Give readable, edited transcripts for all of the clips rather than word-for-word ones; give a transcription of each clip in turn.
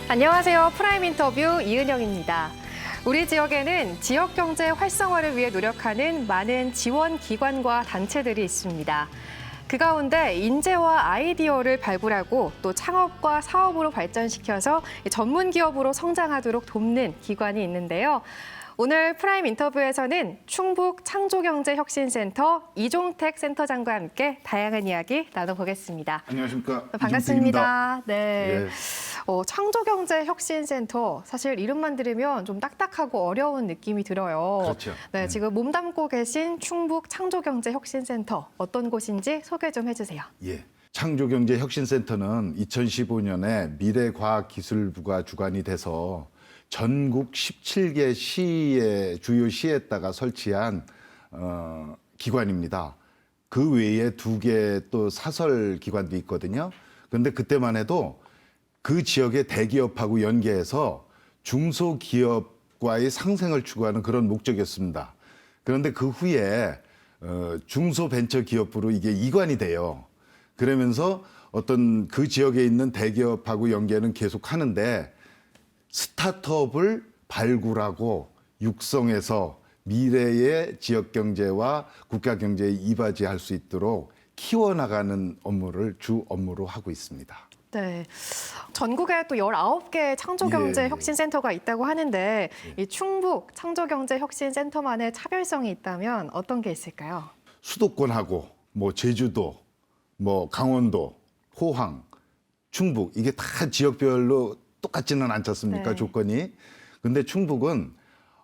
안녕하세요. 프라임 인터뷰 이은영입니다. 우리 지역에는 지역 경제 활성화를 위해 노력하는 많은 지원 기관과 단체들이 있습니다. 그 가운데 인재와 아이디어를 발굴하고 또 창업과 사업으로 발전시켜서 전문 기업으로 성장하도록 돕는 기관이 있는데요. 오늘 프라임 인터뷰에서는 충북 창조경제혁신센터 이종택 센터장과 함께 다양한 이야기 나눠보겠습니다. 안녕하십니까. 반갑습니다. 네. 예. 창조경제혁신센터 사실 이름만 들으면 좀 딱딱하고 어려운 느낌이 들어요. 그렇죠. 네, 지금 몸담고 계신 충북 창조경제혁신센터 어떤 곳인지 소개 좀 해주세요. 예. 창조경제혁신센터는 2015년에 미래과학기술부가 주관이 돼서 전국 17개 시의 주요 시에다가 설치한 기관입니다. 그 외에 2개 또 사설 기관도 있거든요. 그런데 그때만 해도 그 지역의 대기업하고 연계해서 중소기업과의 상생을 추구하는 그런 목적이었습니다. 그런데 그 후에 중소벤처기업부로 이게 이관이 돼요. 그러면서 어떤 그 지역에 있는 대기업하고 연계는 계속 하는데 스타트업을 발굴하고 육성해서 미래의 지역 경제와 국가 경제에 이바지할 수 있도록 키워나가는 업무를 주 업무로 하고 있습니다. 네. 전국에 또 19개 창조경제혁신센터가 있다고 하는데 이 충북 창조경제혁신센터만의 차별성이 있다면 어떤 게 있을까요? 수도권하고 뭐 제주도, 뭐 강원도, 포항, 충북 이게 다 지역별로 똑같지는 않지 않습니까? 네. 조건이. 근데 충북은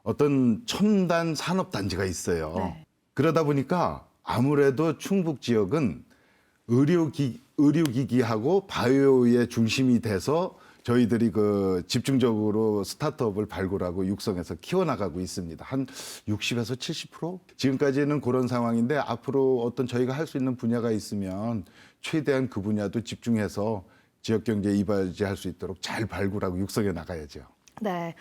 어떤 첨단 산업단지가 있어요. 네. 그러다 보니까 아무래도 충북 지역은 의료기기하고 바이오의 중심이 돼서 저희들이 그 집중적으로 스타트업을 발굴하고 육성해서 키워나가고 있습니다. 한 60에서 70%? 지금까지는 그런 상황인데 앞으로 어떤 저희가 할 수 있는 분야가 있으면 최대한 그 분야도 집중해서 지역경제에 이바지할 수 있도록 잘 발굴하고 육성해 나가야죠. 네,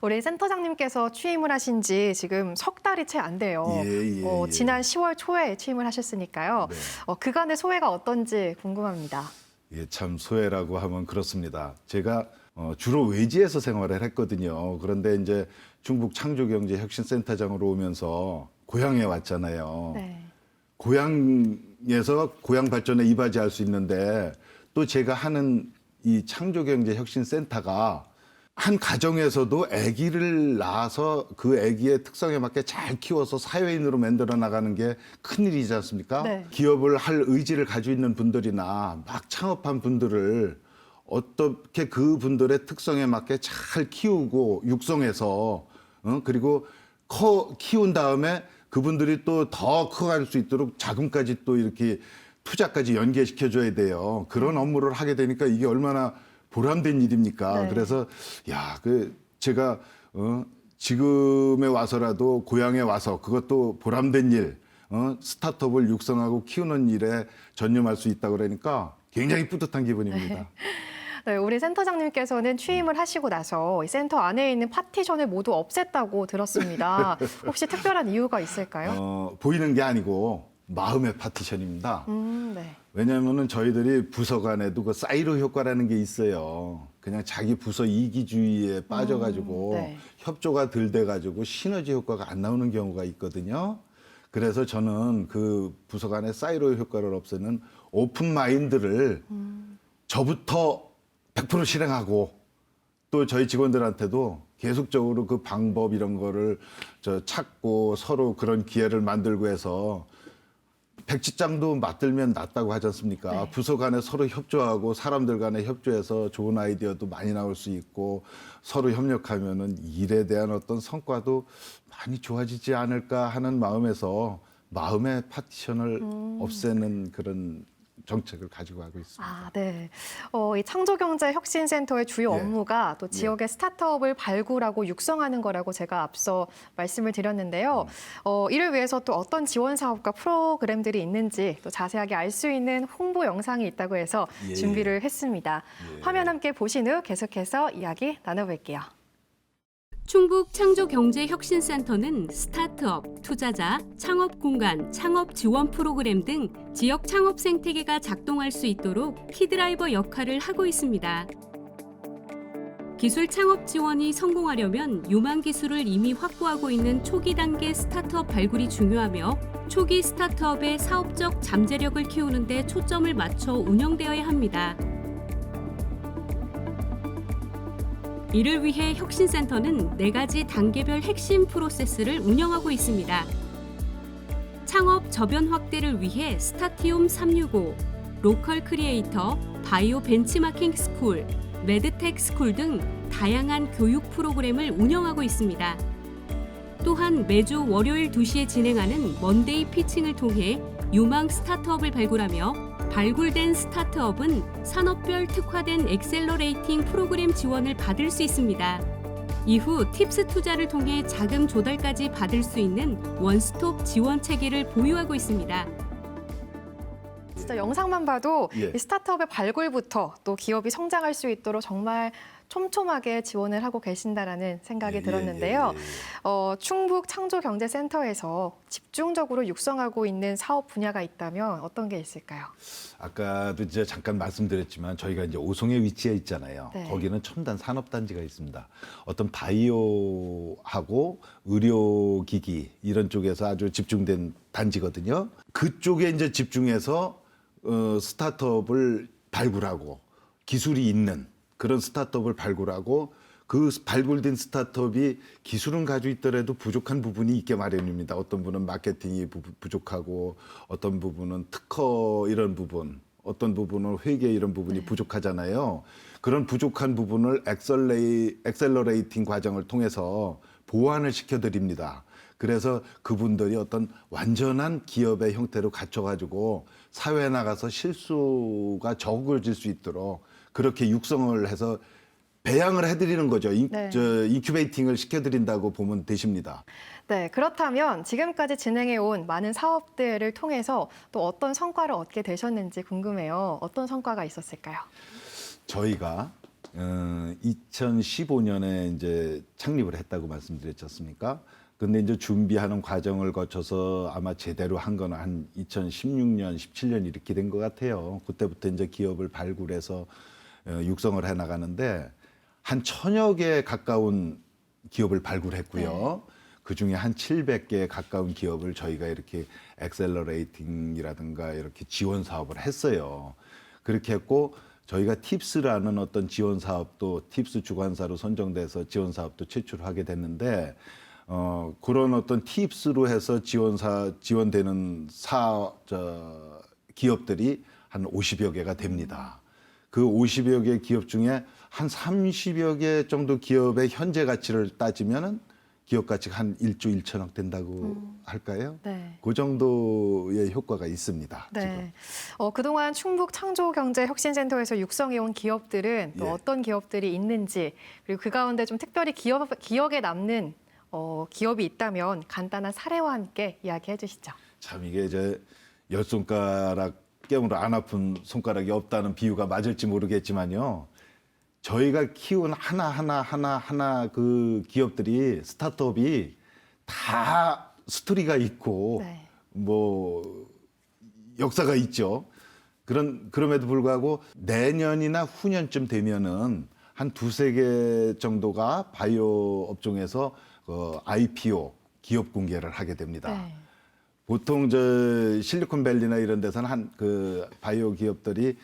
우리 센터장님께서 취임을 하신 지 지금 석 달이 채 안 돼요. 예. 지난 10월 초에 취임을 하셨으니까요. 네. 그간의 소회가 어떤지 궁금합니다. 예, 참 소외라고 하면 그렇습니다. 제가 주로 외지에서 생활을 했거든요. 그런데 이제 충북 창조경제혁신센터장으로 오면서 고향에 왔잖아요. 네. 고향에서 고향 발전에 이바지할 수 있는데 또 제가 하는 이 창조경제혁신센터가 한 가정에서도 아기를 낳아서 그 아기의 특성에 맞게 잘 키워서 사회인으로 만들어 나가는 게 큰일이지 않습니까? 네. 기업을 할 의지를 가지고 있는 분들이나 막 창업한 분들을 어떻게 그분들의 특성에 맞게 잘 키우고 육성해서 그리고 키운 다음에 그분들이 또 더 커갈 수 있도록 자금까지 또 이렇게 투자까지 연계시켜줘야 돼요. 그런 업무를 하게 되니까 이게 얼마나 보람된 일입니까? 네. 그래서 제가 지금에 와서라도 고향에 와서 그것도 보람된 일, 스타트업을 육성하고 키우는 일에 전념할 수 있다고 그러니까 굉장히 뿌듯한 기분입니다. 네, 우리 센터장님께서는 취임을 하시고 나서 이 센터 안에 있는 파티션을 모두 없앴다고 들었습니다. 혹시 특별한 이유가 있을까요? 보이는 게 아니고 마음의 파티션입니다. 네. 왜냐하면은 저희들이 부서 간에도 그 사이로 효과라는 게 있어요. 그냥 자기 부서 이기주의에 빠져가지고 네. 협조가 덜 돼가지고 시너지 효과가 안 나오는 경우가 있거든요. 그래서 저는 그 부서 간의 사이로 효과를 없애는 오픈 마인드를 저부터 100% 실행하고 또 저희 직원들한테도 계속적으로 그 방법 이런 거를 찾고 서로 그런 기회를 만들고 해서 백지장도 맞들면 낫다고 하지 않습니까? 네. 부서 간에 서로 협조하고 사람들 간에 협조해서 좋은 아이디어도 많이 나올 수 있고 서로 협력하면은 일에 대한 어떤 성과도 많이 좋아지지 않을까 하는 마음에서 마음의 파티션을 없애는 그런 정책을 가지고 가고 있습니다. 아, 네. 이 창조경제혁신센터의 주요 예. 업무가 또 지역의 스타트업을 발굴하고 육성하는 거라고 제가 앞서 말씀을 드렸는데요. 이를 위해서 또 어떤 지원 사업과 프로그램들이 있는지 또 자세하게 알 수 있는 홍보 영상이 있다고 해서 예. 준비를 했습니다. 예. 화면 함께 보신 후 계속해서 이야기 나눠볼게요. 충북 창조경제혁신센터는 스타트업, 투자자, 창업공간, 창업지원 프로그램 등 지역 창업 생태계가 작동할 수 있도록 키드라이버 역할을 하고 있습니다. 기술 창업 지원이 성공하려면 유망 기술을 이미 확보하고 있는 초기 단계 스타트업 발굴이 중요하며 초기 스타트업의 사업적 잠재력을 키우는 데 초점을 맞춰 운영되어야 합니다. 이를 위해 혁신센터는 4가지 단계별 핵심 프로세스를 운영하고 있습니다. 창업 저변 확대를 위해 스타티움 365, 로컬 크리에이터, 바이오 벤치마킹 스쿨, 메드텍 스쿨 등 다양한 교육 프로그램을 운영하고 있습니다. 또한 매주 월요일 2시에 진행하는 먼데이 피칭을 통해 유망 스타트업을 발굴하며 발굴된 스타트업은 산업별 특화된 엑셀러레이팅 프로그램 지원을 받을 수 있습니다. 이후 팁스 투자를 통해 자금 조달까지 받을 수 있는 원스톱 지원 체계를 보유하고 있습니다. 진짜 영상만 봐도 예. 이 스타트업의 발굴부터 또 기업이 성장할 수 있도록 정말 촘촘하게 지원을 하고 계신다라는 생각이 들었는데요. 충북 창조경제센터에서 집중적으로 육성하고 있는 사업 분야가 있다면 어떤 게 있을까요? 아까도 이제 잠깐 말씀드렸지만 저희가 이제 오송에 위치해 있잖아요. 네. 거기는 첨단 산업단지가 있습니다. 어떤 바이오하고 의료기기 이런 쪽에서 아주 집중된 단지거든요. 그쪽에 이제 집중해서 스타트업을 발굴하고 기술이 있는 그런 스타트업을 발굴하고 그 발굴된 스타트업이 기술은 가지고 있더라도 부족한 부분이 있게 마련입니다. 어떤 분은 마케팅이 부족하고 어떤 부분은 특허 이런 부분, 어떤 부분은 회계 이런 부분이 부족하잖아요. 그런 부족한 부분을 엑셀러레이팅 과정을 통해서 보완을 시켜드립니다. 그래서 그분들이 어떤 완전한 기업의 형태로 갖춰가지고 사회에 나가서 실수가 적어질 수 있도록 그렇게 육성을 해서 배양을 해드리는 거죠. 인큐베이팅을 시켜드린다고 보면 되십니다. 네, 그렇다면 지금까지 진행해온 많은 사업들을 통해서 또 어떤 성과를 얻게 되셨는지 궁금해요. 어떤 성과가 있었을까요? 저희가 2015년에 이제 창립을 했다고 말씀드렸지 않습니까? 근데 이제 준비하는 과정을 거쳐서 아마 제대로 한 건 한 2016년, 17년 이렇게 된 것 같아요. 그때부터 이제 기업을 발굴해서 육성을 해 나가는데 한 1000여 개 가까운 기업을 발굴했고요. 네. 그중에 한 700개에 가까운 기업을 저희가 이렇게 엑셀러레이팅이라든가 이렇게 지원 사업을 했어요. 그렇게 했고 저희가 팁스라는 어떤 지원 사업도 팁스 주관사로 선정돼서 지원 사업도 제출하게 됐는데 그런 어떤 팁스로 해서 지원되는 기업들이 한 50여 개가 됩니다. 그 50여 개 기업 중에 한 30여 개 정도 기업의 현재 가치를 따지면은 기업 가치가 한 1조 1천억 된다고 할까요? 네. 그 정도의 효과가 있습니다. 지금. 네. 그동안 충북 창조경제혁신센터에서 육성해온 기업들은 또 예. 어떤 기업들이 있는지 그리고 그 가운데 좀 특별히 기억에 남는 기업이 있다면 간단한 사례와 함께 이야기해 주시죠. 참 이게 이제 10손가락 깨물어 안 아픈 손가락이 없다는 비유가 맞을지 모르겠지만요. 저희가 키운 하나 그 기업들이 스타트업이 다 스토리가 있고 네. 뭐 역사가 있죠. 그럼에도 불구하고 내년이나 후년쯤 되면은 한 2-3개 정도가 바이오 업종에서 IPO 기업 공개를 하게 됩니다. 네. 보통 실리콘밸리나 이런 데서는 한 그 바이오 기업들이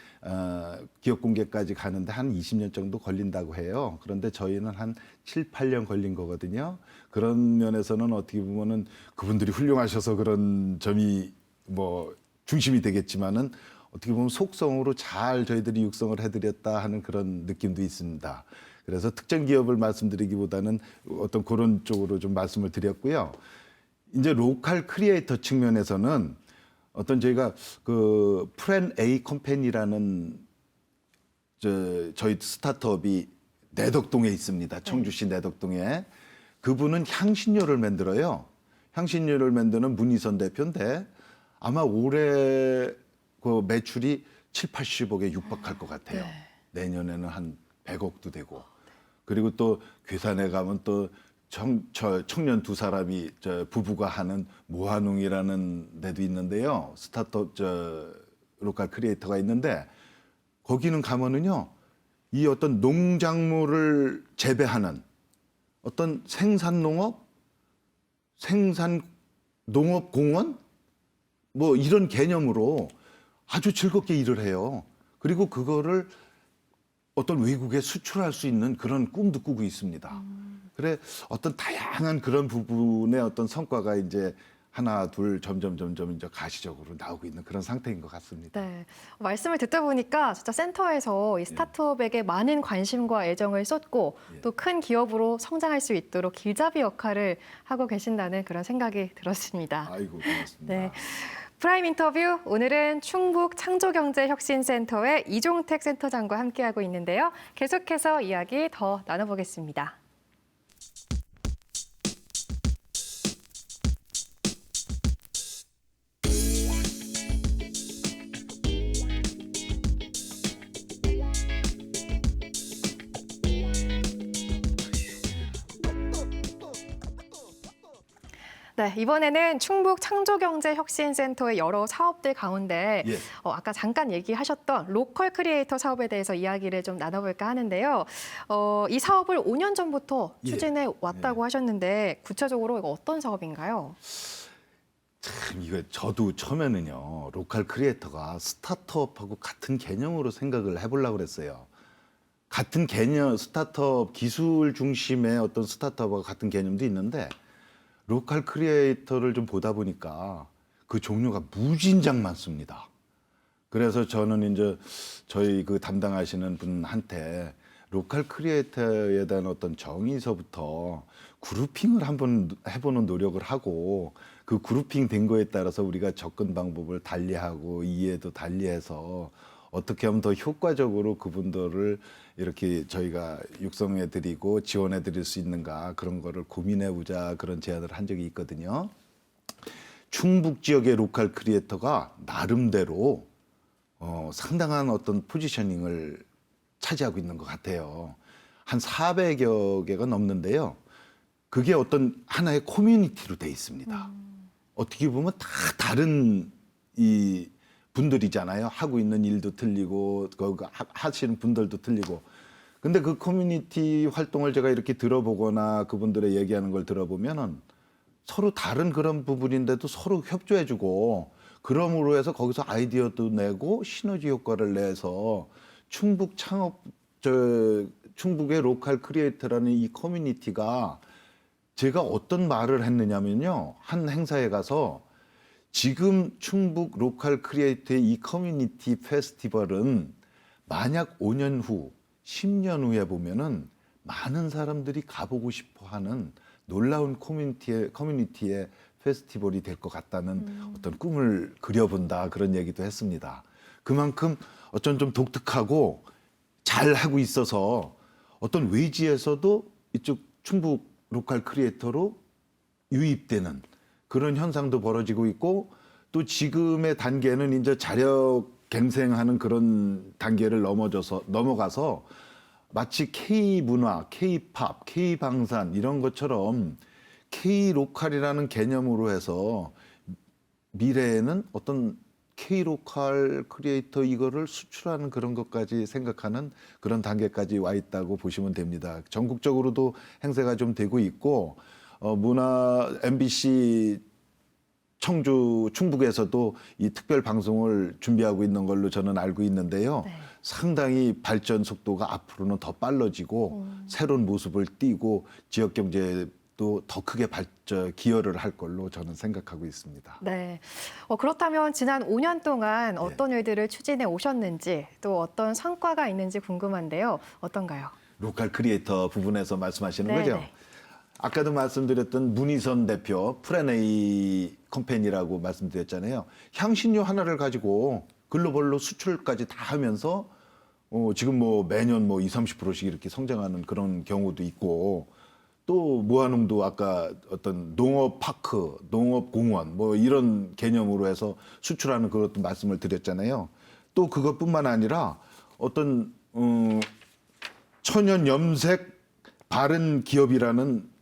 기업 공개까지 가는데 한 20년 정도 걸린다고 해요. 그런데 저희는 한 7-8년 걸린 거거든요. 그런 면에서는 어떻게 보면은 그분들이 훌륭하셔서 그런 점이 뭐 중심이 되겠지만은 어떻게 보면 속성으로 잘 저희들이 육성을 해드렸다 하는 그런 느낌도 있습니다. 그래서 특정 기업을 말씀드리기보다는 어떤 그런 쪽으로 좀 말씀을 드렸고요. 이제 로컬 크리에이터 측면에서는 어떤 저희가 그 프렌 A 컴퍼니라는 저희 스타트업이 내덕동에 있습니다. 청주시 내덕동에. 그분은 향신료를 만들어요. 향신료를 만드는 문희선 대표인데 아마 올해 그 매출이 7-80억에 육박할 것 같아요. 네. 내년에는 한 100억도 되고. 그리고 또 괴산에 가면 또 청년 2사람이 부부가 하는 모한웅이라는 데도 있는데요. 스타트업 로컬 크리에이터가 있는데 거기는 가면은요 이 어떤 농작물을 재배하는 어떤 생산농업, 생산농업공원 뭐 이런 개념으로 아주 즐겁게 일을 해요. 그리고 그거를 어떤 외국에 수출할 수 있는 그런 꿈도 꾸고 있습니다. 그래 어떤 다양한 그런 부분의 어떤 성과가 이제 하나, 둘, 점점 이제 가시적으로 나오고 있는 그런 상태인 것 같습니다. 네, 말씀을 듣다 보니까 진짜 센터에서 이 스타트업에게 많은 관심과 애정을 쏟고 또 큰 기업으로 성장할 수 있도록 길잡이 역할을 하고 계신다는 그런 생각이 들었습니다. 아이고 고맙습니다. 네. 프라임 인터뷰 오늘은 충북 창조경제혁신센터의 이종택 센터장과 함께하고 있는데요. 계속해서 이야기 더 나눠보겠습니다. 네, 이번에는 충북 창조경제혁신센터의 여러 사업들 가운데 예. 아까 잠깐 얘기하셨던 로컬 크리에이터 사업에 대해서 이야기를 좀 나눠볼까 하는데요. 이 사업을 5년 전부터 예. 추진해 왔다고 하셨는데 구체적으로 이거 어떤 사업인가요? 참 이거 저도 처음에는요 로컬 크리에이터가 스타트업하고 같은 개념으로 생각을 해보려고 그랬어요. 같은 개념 스타트업 기술 중심의 어떤 스타트업과 같은 개념도 있는데 로컬 크리에이터를 좀 보다 보니까 그 종류가 무진장 많습니다. 그래서 저는 이제 저희 그 담당하시는 분한테 로컬 크리에이터에 대한 어떤 정의서부터 그룹핑을 한번 해보는 노력을 하고 그 그룹핑 된 거에 따라서 우리가 접근 방법을 달리하고 이해도 달리해서 어떻게 하면 더 효과적으로 그분들을 이렇게 저희가 육성해 드리고 지원해 드릴 수 있는가 그런 거를 고민해 보자 그런 제안을 한 적이 있거든요. 충북 지역의 로컬 크리에이터가 나름대로 상당한 어떤 포지셔닝을 차지하고 있는 것 같아요. 한 400여 개가 넘는데요. 그게 어떤 하나의 커뮤니티로 돼 있습니다. 어떻게 보면 다 다른 이 분들이잖아요. 하고 있는 일도 틀리고 하시는 분들도 틀리고. 근데 그 커뮤니티 활동을 제가 이렇게 들어보거나 그분들의 얘기하는 걸 들어보면은 서로 다른 그런 부분인데도 서로 협조해주고 그럼으로 해서 거기서 아이디어도 내고 시너지 효과를 내서 충북의 로컬 크리에이터라는 이 커뮤니티가 제가 어떤 말을 했느냐면요. 한 행사에 가서 지금 충북 로컬 크리에이터의 이 커뮤니티 페스티벌은 만약 5년 후, 10년 후에 보면은 많은 사람들이 가보고 싶어 하는 놀라운 커뮤니티의 페스티벌이 될 것 같다는 어떤 꿈을 그려본다 그런 얘기도 했습니다. 그만큼 어쩐 좀 독특하고 잘 하고 있어서 어떤 외지에서도 이쪽 충북 로컬 크리에이터로 유입되는 그런 현상도 벌어지고 있고 또 지금의 단계는 이제 자력 갱생하는 그런 단계를 넘어가서 마치 K-문화, K-팝, K-방산 이런 것처럼 K-로컬이라는 개념으로 해서 미래에는 어떤 K-로컬 크리에이터 이거를 수출하는 그런 것까지 생각하는 그런 단계까지 와 있다고 보시면 됩니다. 전국적으로도 행사가 좀 되고 있고 MBC 청주 충북에서도 이 특별 방송을 준비하고 있는 걸로 저는 알고 있는데요. 네. 상당히 발전 속도가 앞으로는 더 빨라지고 새로운 모습을 띠고 지역 경제도 더 크게 기여를 할 걸로 저는 생각하고 있습니다. 네. 그렇다면 지난 5년 동안 어떤 일들을 추진해 오셨는지 또 어떤 성과가 있는지 궁금한데요. 어떤가요? 로컬 크리에이터 부분에서 말씀하시는 네, 거죠? 네. 아까도 말씀드렸던 문희선 대표 프레네이 컴퍼니라고 말씀드렸잖아요. 향신료 하나를 가지고 글로벌로 수출까지 다 하면서 지금 뭐 매년 뭐 20-30%씩 이렇게 성장하는 그런 경우도 있고 또 무한홍도 아까 어떤 농업파크, 농업공원 뭐 이런 개념으로 해서 수출하는 그것도 말씀을 드렸잖아요. 또 그것뿐만 아니라 어떤 천연 염색 바른 기업이라는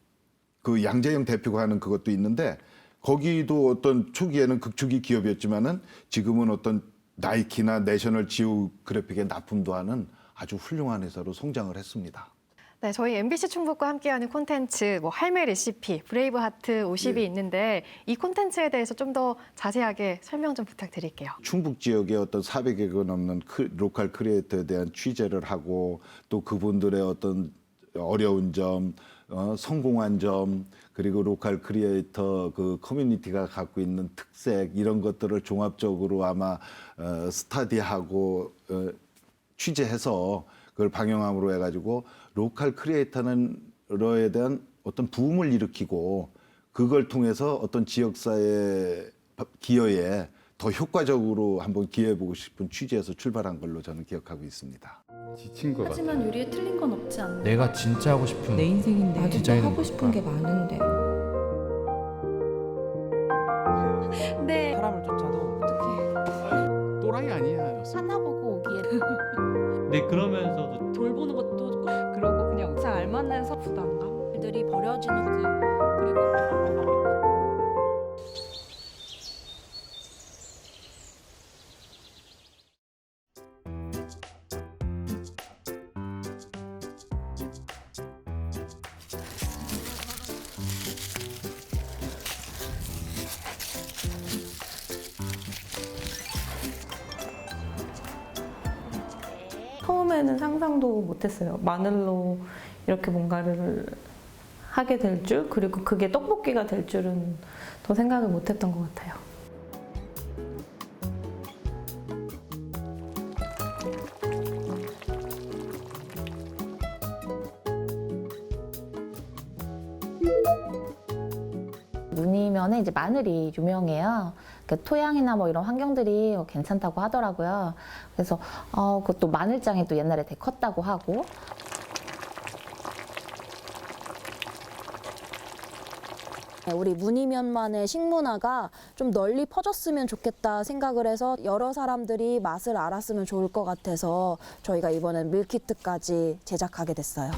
그 양재영 대표가 하는 그것도 있는데 거기도 어떤 초기에는 극초기 기업이었지만은 지금은 어떤 나이키나 내셔널 지오그래픽에 납품도 하는 아주 훌륭한 회사로 성장을 했습니다. 네, 저희 MBC 충북과 함께하는 콘텐츠, 할매 레시피, 브레이브하트 50이 예. 있는데 이 콘텐츠에 대해서 좀 더 자세하게 설명 좀 부탁드릴게요. 충북 지역의 어떤 400여 개 넘는 로컬 크리에이터에 대한 취재를 하고 또 그분들의 어떤 어려운 점, 성공한 점, 그리고 로컬 크리에이터 그 커뮤니티가 갖고 있는 특색 이런 것들을 종합적으로 아마 스터디하고 취재해서 그걸 방영함으로 해가지고 로컬 크리에이터는에 대한 어떤 붐을 일으키고 그걸 통해서 어떤 지역사회 기여에 더 효과적으로 한번 기여해보고 싶은 취지에서 출발한 걸로 저는 기억하고 있습니다. 지친 것 같아. 하지만 요리에 틀린 건 없지 않나? 내가 진짜 하고 싶은 내 인생인데 나도 또 디자인은 하고 싶은 게 뭘까? 많은데 네. 사람을 쫓아도 어떻게 또라이 아니야. 하나 보고 오기에 근데 그러면서도 돌보는 것도 그러고 그냥 잘 알맞는 부담감. 들이 버려지는 거지. 그리고 처음에는 상상도 못했어요. 마늘로 이렇게 뭔가를 하게 될 줄, 그리고 그게 떡볶이가 될 줄은 더 생각을 못했던 것 같아요. 문이면은 이제 마늘이 유명해요. 그 토양이나 뭐 이런 환경들이 괜찮다고 하더라고요. 그래서 그것도 마늘장이 또 옛날에 되게 컸다고 하고. 우리 문이면만의 식문화가 좀 널리 퍼졌으면 좋겠다 생각을 해서 여러 사람들이 맛을 알았으면 좋을 것 같아서 저희가 이번엔 밀키트까지 제작하게 됐어요.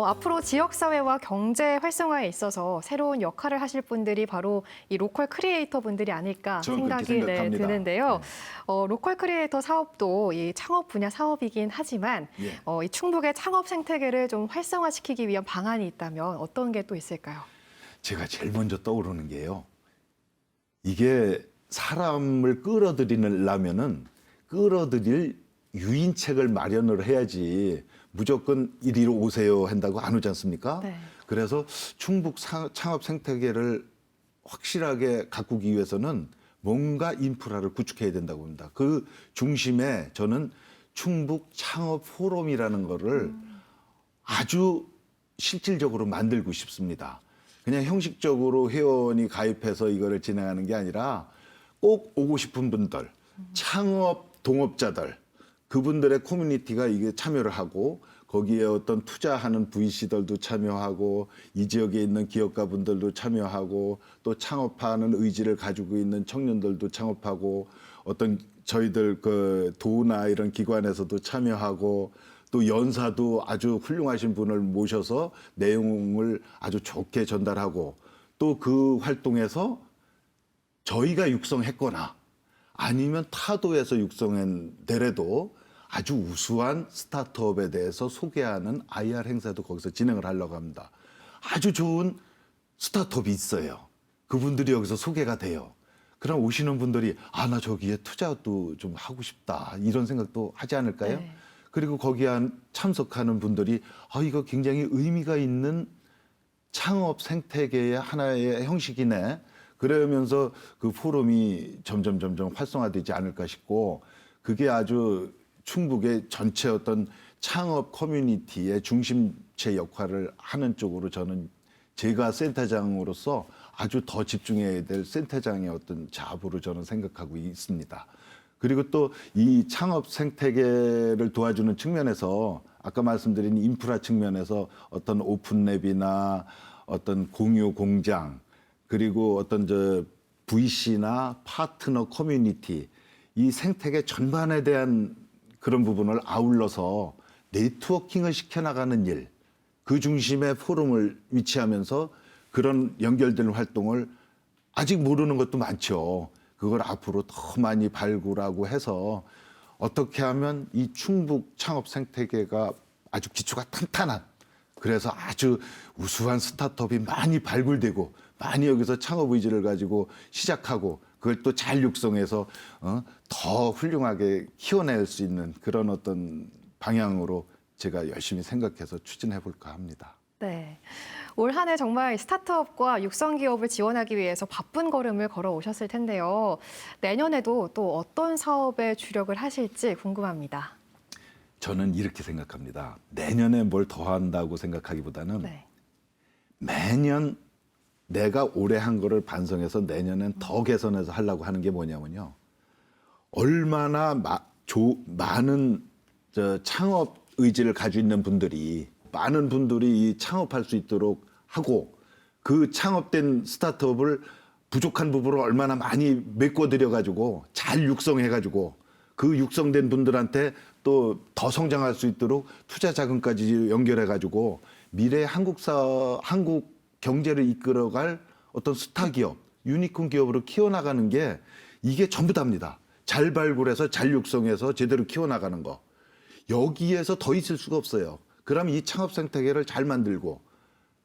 앞으로 지역사회와 경제 활성화에 있어서 새로운 역할을 하실 분들이 바로 이 로컬 크리에이터 분들이 아닐까 저는 그렇게 생각이 생각합니다. 드는데요. 로컬 크리에이터 사업도 이 창업 분야 사업이긴 하지만 예. 이 충북의 창업 생태계를 좀 활성화시키기 위한 방안이 있다면 어떤 게 또 있을까요? 제가 제일 먼저 떠오르는 게요. 이게 사람을 끌어들이려면은 끌어들일 유인책을 마련을 해야지 무조건 이리로 오세요 한다고 안 오지 않습니까? 네. 그래서 충북 창업 생태계를 확실하게 가꾸기 위해서는 뭔가 인프라를 구축해야 된다고 봅니다. 그 중심에 저는 충북 창업 포럼이라는 거를 아주 실질적으로 만들고 싶습니다. 그냥 형식적으로 회원이 가입해서 이거를 진행하는 게 아니라 꼭 오고 싶은 분들, 창업 동업자들, 그분들의 커뮤니티가 이게 참여를 하고 거기에 어떤 투자하는 VC들도 참여하고 이 지역에 있는 기업가분들도 참여하고 또 창업하는 의지를 가지고 있는 청년들도 창업하고 어떤 저희들 그 도나 이런 기관에서도 참여하고 또 연사도 아주 훌륭하신 분을 모셔서 내용을 아주 좋게 전달하고 또 그 활동에서 저희가 육성했거나 아니면 타도에서 육성되래도 아주 우수한 스타트업에 대해서 소개하는 IR 행사도 거기서 진행을 하려고 합니다. 아주 좋은 스타트업이 있어요. 그분들이 여기서 소개가 돼요. 그럼 오시는 분들이 나 저기에 투자도 좀 하고 싶다 이런 생각도 하지 않을까요? 네. 그리고 거기에 참석하는 분들이 이거 굉장히 의미가 있는 창업 생태계의 하나의 형식이네. 그러면서 그 포럼이 점점 활성화되지 않을까 싶고 그게 아주 충북의 전체 어떤 창업 커뮤니티의 중심체 역할을 하는 쪽으로 저는 제가 센터장으로서 아주 더 집중해야 될 센터장의 어떤 자부로 저는 생각하고 있습니다. 그리고 또 이 창업 생태계를 도와주는 측면에서 아까 말씀드린 인프라 측면에서 어떤 오픈랩이나 어떤 공유 공장 그리고 어떤 VC나 파트너 커뮤니티 이 생태계 전반에 대한 그런 부분을 아울러서 네트워킹을 시켜나가는 일, 그 중심에 포럼을 위치하면서 그런 연결되는 활동을 아직 모르는 것도 많죠. 그걸 앞으로 더 많이 발굴하고 해서 어떻게 하면 이 충북 창업 생태계가 아주 기초가 탄탄한, 그래서 아주 우수한 스타트업이 많이 발굴되고 많이 여기서 창업 의지를 가지고 시작하고 그걸 또 잘 육성해서 더 훌륭하게 키워낼 수 있는 그런 어떤 방향으로 제가 열심히 생각해서 추진해 볼까 합니다. 네. 올 한 해 정말 스타트업과 육성 기업을 지원하기 위해서 바쁜 걸음을 걸어오셨을 텐데요. 내년에도 또 어떤 사업에 주력을 하실지 궁금합니다. 저는 이렇게 생각합니다. 내년에 뭘 더 한다고 생각하기보다는 네. 매년 내가 올해 한 거를 반성해서 내년엔 더 개선해서 하려고 하는 게 뭐냐면요. 얼마나 많은 창업 의지를 가지고 있는 분들이, 많은 분들이 이 창업할 수 있도록 하고 그 창업된 스타트업을 부족한 부분을 얼마나 많이 메꿔드려 가지고 잘 육성해 가지고 그 육성된 분들한테 또 더 성장할 수 있도록 투자 자금까지 연결해 가지고 미래 한국 경제를 이끌어갈 어떤 스타 기업, 유니콘 기업으로 키워나가는 게 이게 전부 다입니다. 잘 발굴해서 잘 육성해서 제대로 키워나가는 거. 여기에서 더 있을 수가 없어요. 그럼 이 창업 생태계를 잘 만들고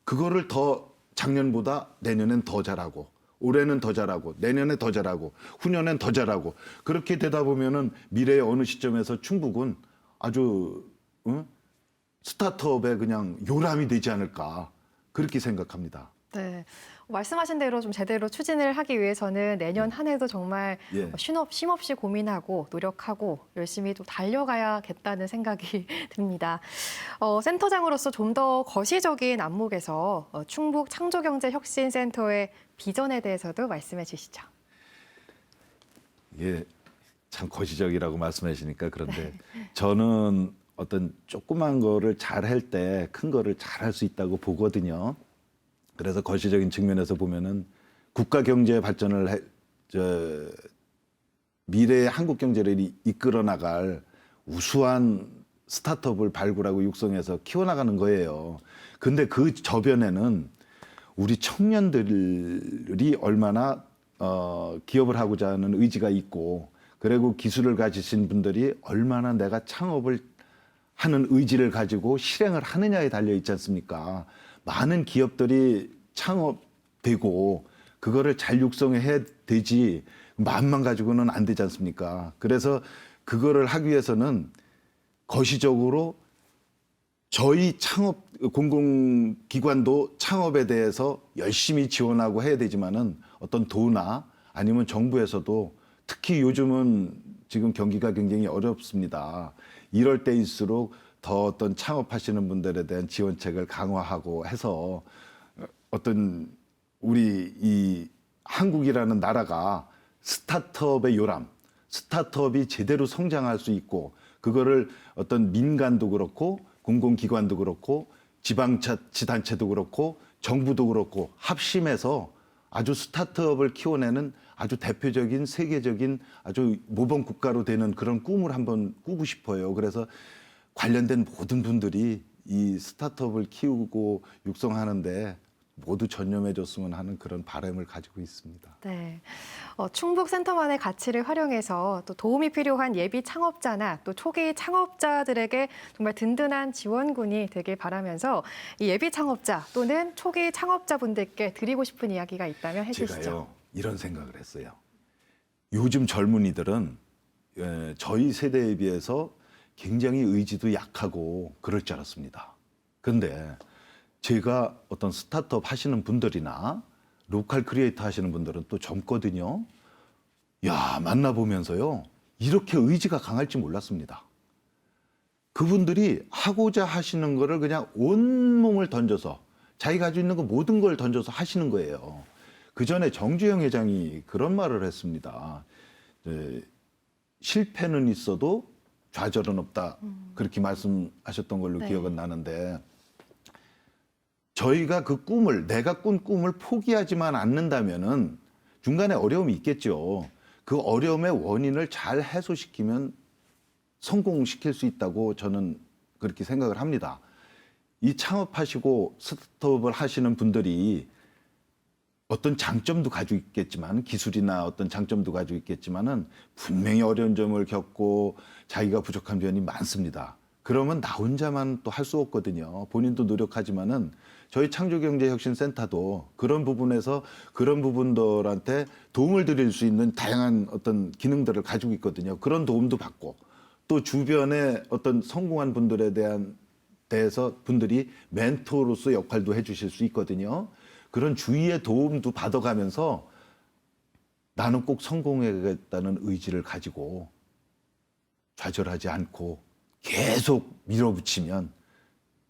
그거를 더 작년보다 내년엔 더 잘하고 올해는 더 잘하고 내년에 더 잘하고 후년엔 더 잘하고 그렇게 되다 보면은 미래의 어느 시점에서 충북은 아주 스타트업의 그냥 요람이 되지 않을까 그렇게 생각합니다. 네. 말씀하신 대로 좀 제대로 추진을 하기 위해서는 내년 한 해도 정말 예. 쉼없이 고민하고 노력하고 열심히 또 달려가야겠다는 생각이 듭니다. 센터장으로서 좀 더 거시적인 안목에서 충북 창조경제혁신센터의 비전에 대해서도 말씀해 주시죠. 예, 참 거시적이라고 말씀하시니까 그런데 저는 어떤 조그만 거를 잘할 때 큰 거를 잘할 수 있다고 보거든요. 그래서 거시적인 측면에서 보면은 국가 경제 발전을 미래의 한국 경제를 이끌어 나갈 우수한 스타트업을 발굴하고 육성해서 키워나가는 거예요. 근데 그 저변에는 우리 청년들이 얼마나 기업을 하고자 하는 의지가 있고 그리고 기술을 가지신 분들이 얼마나 내가 창업을 하는 의지를 가지고 실행을 하느냐에 달려 있지 않습니까? 많은 기업들이 창업되고 그거를 잘 육성해야 되지 마음만 가지고는 안 되지 않습니까? 그래서 그거를 하기 위해서는 거시적으로 저희 창업 공공기관도 창업에 대해서 열심히 지원하고 해야 되지만은 어떤 도나 아니면 정부에서도 특히 요즘은 지금 경기가 굉장히 어렵습니다. 이럴 때일수록 더 어떤 창업하시는 분들에 대한 지원책을 강화하고 해서 어떤 우리 이 한국이라는 나라가 스타트업의 요람, 스타트업이 제대로 성장할 수 있고 그거를 어떤 민간도 그렇고 공공기관도 그렇고 지방자치단체도 그렇고 정부도 그렇고 합심해서 아주 스타트업을 키워내는 아주 대표적인 세계적인 아주 모범 국가로 되는 그런 꿈을 한번 꾸고 싶어요. 그래서 관련된 모든 분들이 이 스타트업을 키우고 육성하는데 모두 전념해줬으면 하는 그런 바람을 가지고 있습니다. 네, 충북 센터만의 가치를 활용해서 또 도움이 필요한 예비 창업자나 또 초기 창업자들에게 정말 든든한 지원군이 되길 바라면서 이 예비 창업자 또는 초기 창업자분들께 드리고 싶은 이야기가 있다면 해주시죠. 제가요 이런 생각을 했어요. 요즘 젊은이들은 저희 세대에 비해서 굉장히 의지도 약하고 그럴 줄 알았습니다. 근데 제가 어떤 스타트업 하시는 분들이나 로컬 크리에이터 하시는 분들은 또 젊거든요. 야, 만나보면서요. 이렇게 의지가 강할지 몰랐습니다. 그분들이 하고자 하시는 거를 그냥 온몸을 던져서 자기가 가지고 있는 거 모든 걸 던져서 하시는 거예요. 그 전에 정주영 회장이 그런 말을 했습니다. 실패는 있어도 좌절은 없다. 그렇게 말씀하셨던 걸로 네. 기억은 나는데 저희가 그 꿈을 내가 꾼 꿈을 포기하지만 않는다면은 중간에 어려움이 있겠죠. 그 어려움의 원인을 잘 해소시키면 성공시킬 수 있다고 저는 그렇게 생각을 합니다. 이 창업하시고 스타트업을 하시는 분들이 어떤 장점도 가지고 있겠지만, 기술이나 어떤 장점도 가지고 있겠지만은 분명히 어려운 점을 겪고 자기가 부족한 면이 많습니다. 그러면 나 혼자만 또 할 수 없거든요. 본인도 노력하지만은 저희 창조경제혁신센터도 그런 부분에서 그런 부분들한테 도움을 드릴 수 있는 다양한 어떤 기능들을 가지고 있거든요. 그런 도움도 받고, 또 주변에 어떤 성공한 분들에 대해서 분들이 멘토로서 역할도 해주실 수 있거든요. 그런 주위의 도움도 받아가면서 나는 꼭 성공해야겠다는 의지를 가지고 좌절하지 않고 계속 밀어붙이면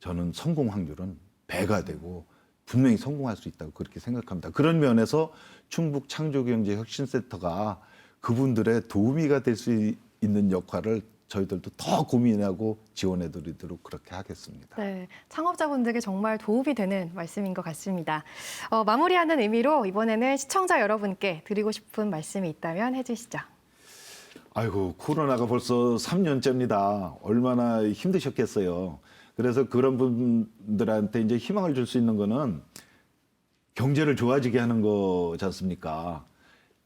저는 성공 확률은 배가 되고 분명히 성공할 수 있다고 그렇게 생각합니다. 그런 면에서 충북 창조경제혁신센터가 그분들의 도우미가 될 수 있는 역할을 저희들도 더 고민하고 지원해드리도록 그렇게 하겠습니다. 네, 창업자분들에게 정말 도움이 되는 말씀인 것 같습니다. 마무리하는 의미로 이번에는 시청자 여러분께 드리고 싶은 말씀이 있다면 해주시죠. 아이고, 코로나가 벌써 3년째입니다. 얼마나 힘드셨겠어요. 그래서 그런 분들한테 이제 희망을 줄 수 있는 거는 경제를 좋아지게 하는 거지 않습니까?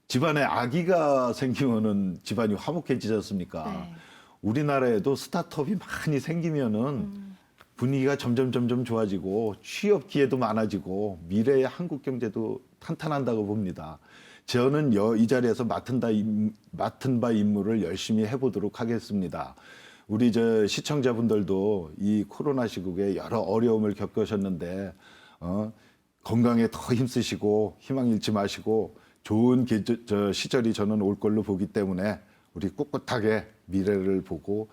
집안에 아기가 생기면은 집안이 화목해지지 않습니까? 네. 우리나라에도 스타트업이 많이 생기면은 분위기가 점점 좋아지고 취업 기회도 많아지고 미래의 한국 경제도 탄탄한다고 봅니다. 저는 이 자리에서 맡은 바 임무를 열심히 해보도록 하겠습니다. 우리 시청자분들도 이 코로나 시국에 여러 어려움을 겪으셨는데 건강에 더 힘쓰시고 희망 잃지 마시고 좋은 시절이 저는 올 걸로 보기 때문에 우리 꿋꿋하게 미래를 보고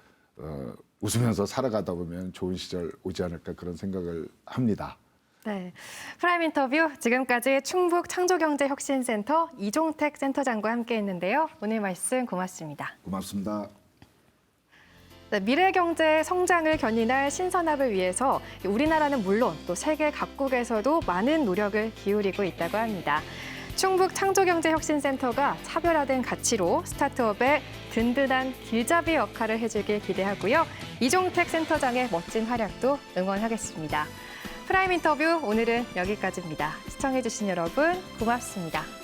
웃으면서 살아가다 보면 좋은 시절 오지 않을까 그런 생각을 합니다. 네, 프라임 인터뷰 지금까지 충북 창조경제혁신센터 이종택 센터장과 함께했는데요. 오늘 말씀 고맙습니다. 고맙습니다. 네, 미래 경제의 성장을 견인할 신산업을 위해서 우리나라는 물론 또 세계 각국에서도 많은 노력을 기울이고 있다고 합니다. 충북 창조경제혁신센터가 차별화된 가치로 스타트업의 든든한 길잡이 역할을 해주길 기대하고요. 이종택 센터장의 멋진 활약도 응원하겠습니다. 프라임 인터뷰 오늘은 여기까지입니다. 시청해주신 여러분 고맙습니다.